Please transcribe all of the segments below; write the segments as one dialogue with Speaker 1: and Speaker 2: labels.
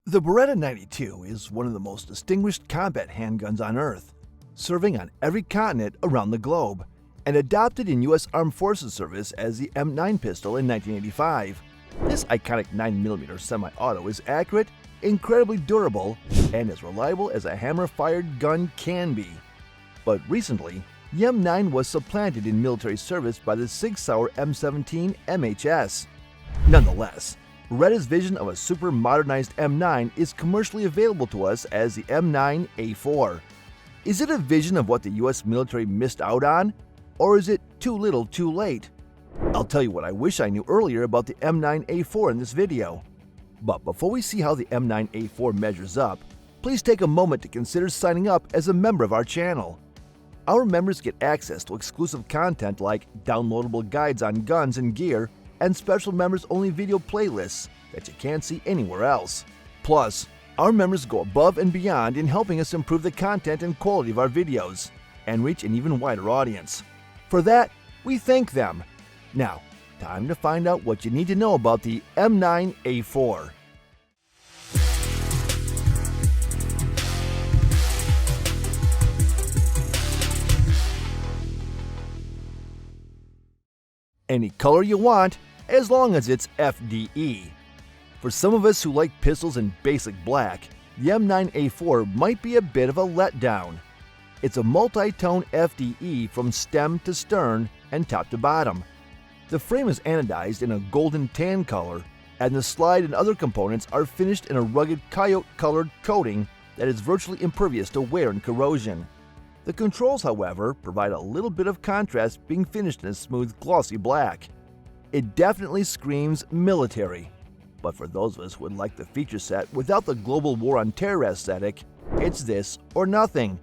Speaker 1: The Beretta 92 is one of the most distinguished combat handguns on Earth, serving on every continent around the globe, and adopted in U.S. Armed Forces service as the M9 pistol in 1985. This iconic 9mm semi-auto is accurate, incredibly durable, and as reliable as a hammer-fired gun can be. But recently, the M9 was supplanted in military service by the Sig Sauer M17 MHS. Nonetheless, Beretta's vision of a super modernized M9 is commercially available to us as the M9A4. Is it a vision of what the US military missed out on? Or is it too little too late? I'll tell you what I wish I knew earlier about the M9A4 in this video. But before we see how the M9A4 measures up, please take a moment to consider signing up as a member of our channel. Our members get access to exclusive content like downloadable guides on guns and gear, and special members-only video playlists that you can't see anywhere else. Plus, our members go above and beyond in helping us improve the content and quality of our videos and reach an even wider audience. For that, we thank them. Now, time to find out what you need to know about the M9A4. Any color you want, as long as it's FDE. For some of us who like pistols in basic black, the M9A4 might be a bit of a letdown. It's a multi-tone FDE from stem to stern and top to bottom. The frame is anodized in a golden tan color, and the slide and other components are finished in a rugged coyote-colored coating that is virtually impervious to wear and corrosion. The controls, however, provide a little bit of contrast, being finished in a smooth, glossy black. It definitely screams military, but for those of us who would like the feature set without the global war on terror aesthetic, it's this or nothing.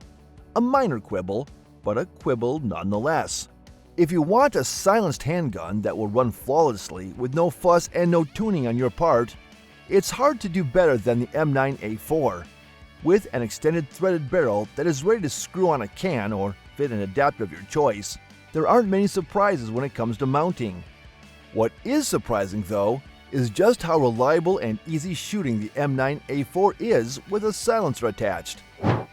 Speaker 1: A minor quibble, but a quibble nonetheless. If you want a silenced handgun that will run flawlessly with no fuss and no tuning on your part, it's hard to do better than the M9A4. With an extended threaded barrel that is ready to screw on a can or fit an adapter of your choice, there aren't many surprises when it comes to mounting. What is surprising, though, is just how reliable and easy shooting the M9A4 is with a silencer attached.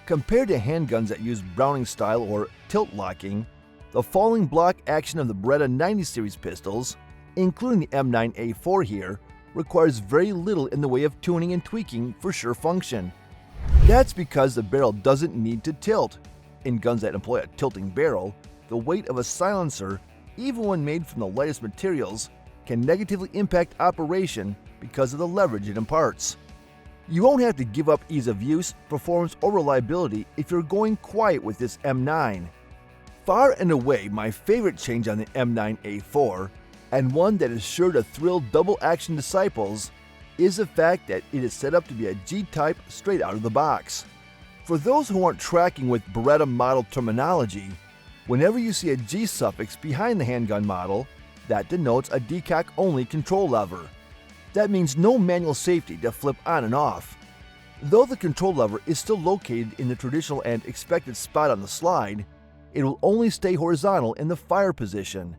Speaker 1: Compared to handguns that use Browning style or tilt locking, the falling block action of the Beretta 90 series pistols, including the M9A4 here, requires very little in the way of tuning and tweaking for sure function. That's because the barrel doesn't need to tilt. In guns that employ a tilting barrel, the weight of a silencer, even when made from the lightest materials, can negatively impact operation because of the leverage it imparts. You won't have to give up ease of use, performance, or reliability if you're going quiet with this M9. Far and away my favorite change on the M9A4, and one that is sure to thrill double-action disciples, is the fact that it is set up to be a G-type straight out of the box. For those who aren't tracking with Beretta model terminology, whenever you see a G suffix behind the handgun model, that denotes a decock-only control lever. That means no manual safety to flip on and off. Though the control lever is still located in the traditional and expected spot on the slide, it will only stay horizontal in the fire position.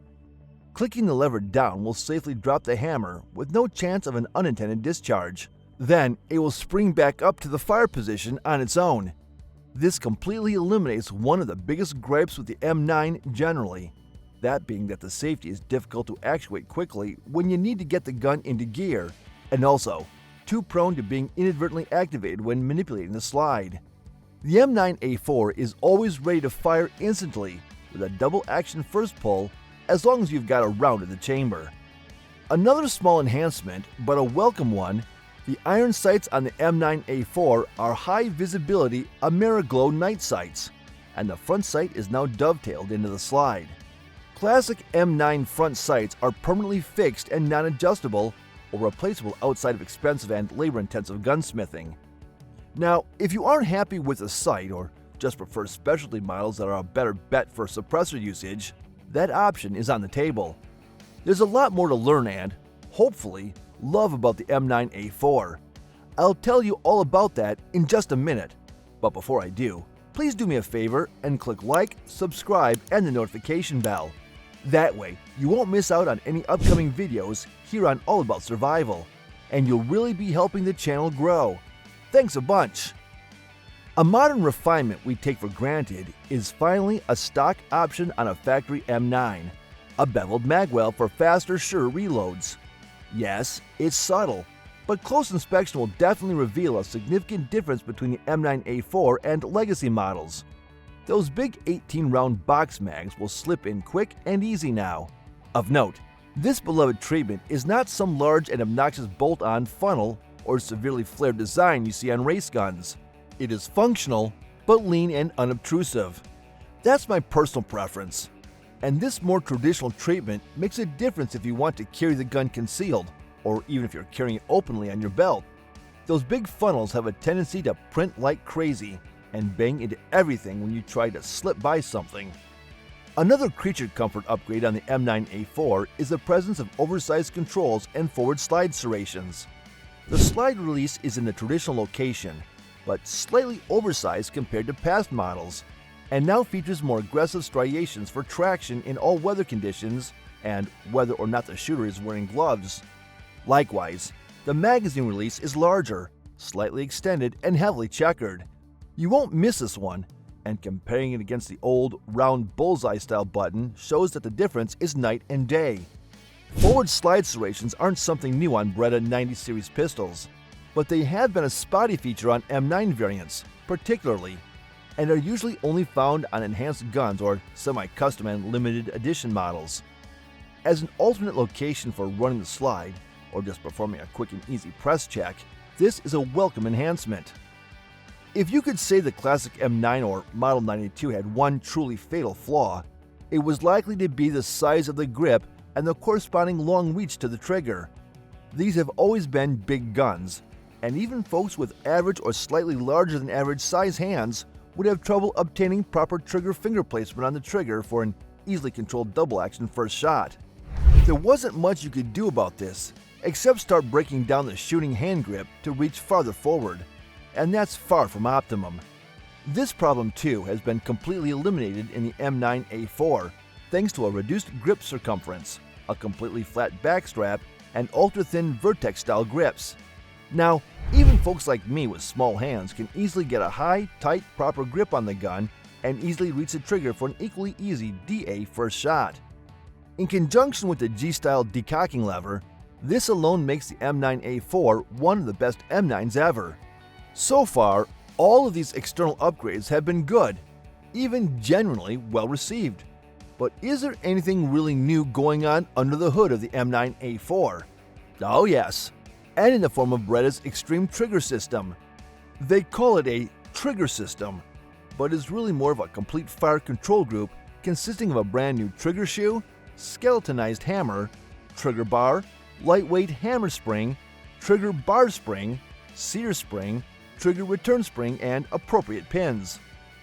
Speaker 1: Clicking the lever down will safely drop the hammer with no chance of an unintended discharge. Then it will spring back up to the fire position on its own. This completely eliminates one of the biggest gripes with the M9 generally, that being that the safety is difficult to actuate quickly when you need to get the gun into gear, and also too prone to being inadvertently activated when manipulating the slide. The M9A4 is always ready to fire instantly with a double-action first pull as long as you've got a round in the chamber. Another small enhancement, but a welcome one, the iron sights on the M9A4 are high-visibility Ameriglow night sights, and the front sight is now dovetailed into the slide. Classic M9 front sights are permanently fixed and non-adjustable or replaceable outside of expensive and labor-intensive gunsmithing. Now, if you aren't happy with the sight or just prefer specialty models that are a better bet for suppressor usage, that option is on the table. There's a lot more to learn and, hopefully, love about the M9A4. I'll tell you all about that in just a minute, but before I do, please do me a favor and click like, subscribe, and the notification bell. That way, you won't miss out on any upcoming videos here on All About Survival, and you'll really be helping the channel grow. Thanks a bunch! A modern refinement we take for granted is finally a stock option on a factory M9, a beveled Magwell for faster, sure reloads. Yes, it's subtle, but close inspection will definitely reveal a significant difference between the M9A4 and legacy models. Those big 18-round box mags will slip in quick and easy now. Of note, this beloved treatment is not some large and obnoxious bolt-on funnel or severely flared design you see on race guns. It is functional, but lean and unobtrusive. That's my personal preference. And this more traditional treatment makes a difference if you want to carry the gun concealed, or even if you're carrying it openly on your belt. Those big funnels have a tendency to print like crazy and bang into everything when you try to slip by something. Another creature comfort upgrade on the M9A4 is the presence of oversized controls and forward slide serrations. The slide release is in the traditional location, but slightly oversized compared to past models, and now features more aggressive striations for traction in all weather conditions and whether or not the shooter is wearing gloves. Likewise, the magazine release is larger, slightly extended, and heavily checkered. You won't miss this one, and comparing it against the old, round bullseye-style button shows that the difference is night and day. Forward slide serrations aren't something new on Beretta 90 series pistols, but they have been a spotty feature on M9 variants, particularly, and are usually only found on enhanced guns or semi-custom and limited edition models. As an alternate location for running the slide, or just performing a quick and easy press check, this is a welcome enhancement. If you could say the classic M9 or Model 92 had one truly fatal flaw, it was likely to be the size of the grip and the corresponding long reach to the trigger. These have always been big guns, and even folks with average or slightly larger than average size hands would have trouble obtaining proper trigger finger placement on the trigger for an easily controlled double action first shot. There wasn't much you could do about this, except start breaking down the shooting hand grip to reach farther forward, and that's far from optimum. This problem too has been completely eliminated in the M9A4 thanks to a reduced grip circumference, a completely flat backstrap, and ultra-thin Vertex-style grips. Now, even folks like me with small hands can easily get a high, tight, proper grip on the gun and easily reach the trigger for an equally easy DA first shot. In conjunction with the G-style decocking lever, this alone makes the M9A4 one of the best M9s ever. So far, all of these external upgrades have been good, even genuinely well received. But is there anything really new going on under the hood of the M9A4? Oh yes, and in the form of Beretta's Extreme Trigger System. They call it a trigger system, but is really more of a complete fire control group consisting of a brand new trigger shoe, skeletonized hammer, trigger bar, lightweight hammer spring, trigger bar spring, sear spring, trigger return spring, and appropriate pins.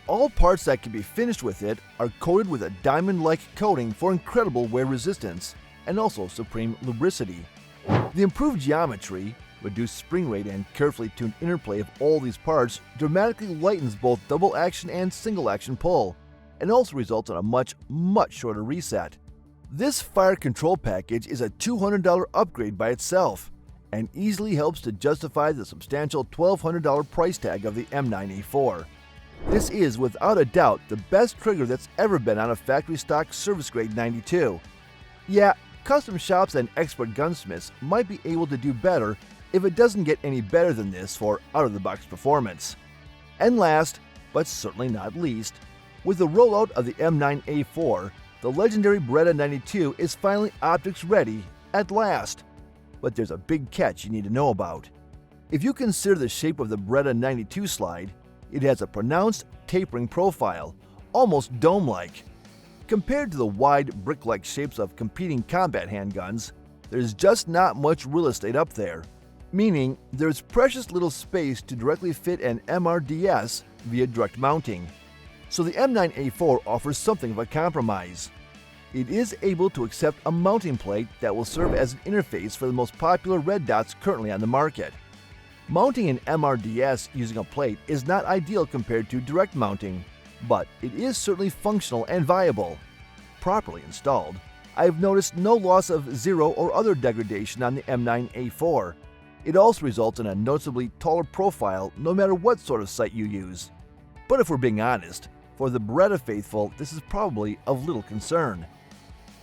Speaker 1: All parts that can be finished with it are coated with a diamond-like coating for incredible wear resistance and also supreme lubricity. The improved geometry, reduced spring rate, and carefully tuned interplay of all these parts dramatically lightens both double action and single action pull, and also results in a much shorter reset. This fire control package is a $200 upgrade by itself, and easily helps to justify the substantial $1,200 price tag of the M9A4. This is without a doubt the best trigger that's ever been on a factory stock service grade 92. Yeah, custom shops and expert gunsmiths might be able to do better if it doesn't get any better than this for out-of-the-box performance. And last, but certainly not least, with the rollout of the M9A4, the legendary Beretta 92 is finally optics ready at last. But there's a big catch you need to know about. If you consider the shape of the Beretta 92 slide, it has a pronounced tapering profile, almost dome-like. Compared to the wide, brick-like shapes of competing combat handguns, there's just not much real estate up there, meaning there's precious little space to directly fit an MRDS via direct mounting. So the M9A4 offers something of a compromise. It is able to accept a mounting plate that will serve as an interface for the most popular red dots currently on the market. Mounting an MRDS using a plate is not ideal compared to direct mounting, but it is certainly functional and viable. Properly installed, I have noticed no loss of zero or other degradation on the M9A4. It also results in a noticeably taller profile no matter what sort of sight you use. But if we're being honest, for the Beretta faithful, this is probably of little concern.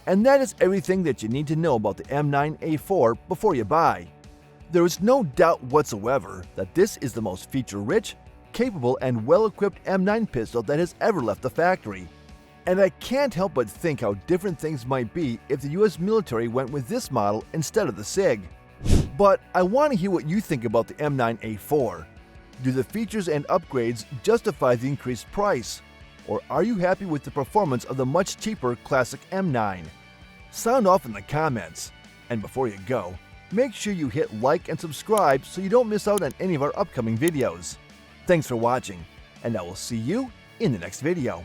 Speaker 1: And that is everything that you need to know about the M9A4 before you buy. There is no doubt whatsoever that this is the most feature-rich, capable, and well-equipped M9 pistol that has ever left the factory. And I can't help but think how different things might be if the US military went with this model instead of the SIG. But I want to hear what you think about the M9A4. Do the features and upgrades justify the increased price? Or are you happy with the performance of the much cheaper classic M9? Sound off in the comments. And before you go, make sure you hit like and subscribe so you don't miss out on any of our upcoming videos. Thanks for watching, and I will see you in the next video.